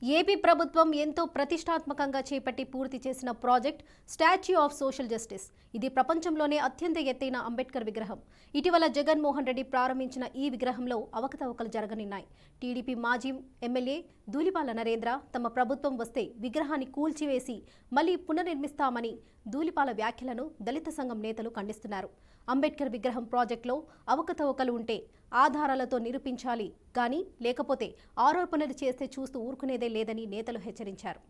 AP ప్రభుత్వం ఎంతో ప్రతిష్టాత్మకంగా చేపట్టి పూర్తి చేసిన project statue of social justice. ఇది ప్రపంచంలోనే అత్యంత ఎత్తైన అంబేద్కర్ విగ్రహం. ఇటీవల జగన్మోహన్ రెడ్డి ప్రారంభించిన ఈ విగ్రహంలో అవకతవకలు జరగనున్నాయి. టీడీపీ మాజీ ఎమ్మెల్యే ధూళిపాల నరేంద్ర తమ ప్రభుత్వం వస్తే విగ్రహాన్ని కూల్చివేసి మళ్లీ పునర్నిర్మిస్తామని ధూళిపాల వ్యాఖ్యలను దళిత సంఘం నేతలు ఖండిస్తున్నారు. అంబేద్కర్ విగ్రహం ప్రాజెక్టులో అవకతవకలు ఉంటే ఆధారాలతో నిరూపించాలి, కానీ లేకపోతే ఆరోపణలు చేస్తే చూస్తూ ఊరుకునేదే లేదని నేతలు హెచ్చరించారు.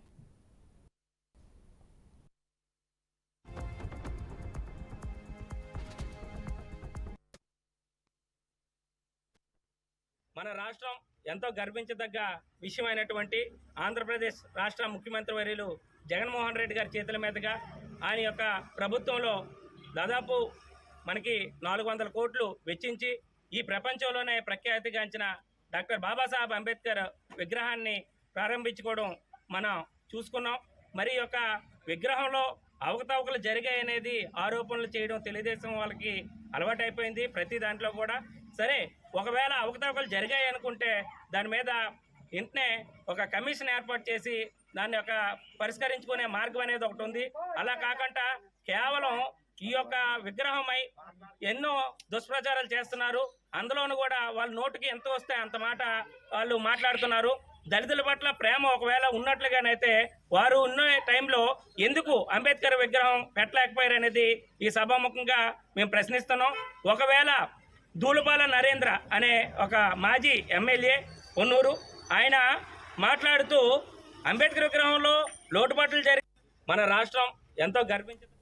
మన రాష్ట్రం ఎంతో గర్వించదగ్గ విషయమైనటువంటి ఆంధ్రప్రదేశ్ రాష్ట్ర ముఖ్యమంత్రి వర్యులు జగన్మోహన్ రెడ్డి గారి చేతుల మీదుగా ఆయన యొక్క ప్రభుత్వంలో దాదాపు మనకి 400 కోట్లు వెచ్చించి ఈ ప్రపంచంలోనే ప్రఖ్యాతిగాంచిన డాక్టర్ బాబాసాహెబ్ అంబేద్కర్ విగ్రహాన్ని ప్రారంభించుకోవడం మనం చూసుకున్నాం. మరి యొక్క విగ్రహంలో అవకతవకలు జరిగాయనేది ఆరోపణలు చేయడం తెలుగుదేశం వాళ్ళకి అలవాటైపోయింది. ప్రతి దాంట్లో కూడా సరే, ఒకవేళ అవకతవకలు జరిగాయి అనుకుంటే దాని మీద వెంటనే ఒక కమిషన్ ఏర్పాటు చేసి దాన్ని ఒక పరిష్కరించుకునే మార్గం అనేది ఒకటి ఉంది. అలా కాకుండా కేవలం ఈ యొక్క విగ్రహమై ఎన్నో దుష్ప్రచారాలు చేస్తున్నారు. అందులోనూ కూడా వాళ్ళ నోటికి ఎంత వస్తే అంత మాట వాళ్ళు మాట్లాడుతున్నారు. దళితుల పట్ల ప్రేమ ఒకవేళ ఉన్నట్లుగానైతే వారు ఉన్న టైంలో ఎందుకు అంబేద్కర్ విగ్రహం పెట్టలేకపోయారు అనేది ఈ సభాముఖంగా మేము ప్రశ్నిస్తున్నాం. ఒకవేళ ధూళిపాల నరేంద్ర అనే ఒక మాజీ ఎమ్మెల్యే పొన్నూరు ఆయన మాట్లాడుతూ అంబేద్కర్ విగ్రహంలో లోటుపాట్లు జరిగి మన రాష్ట్రం ఎంతో గర్వించింది.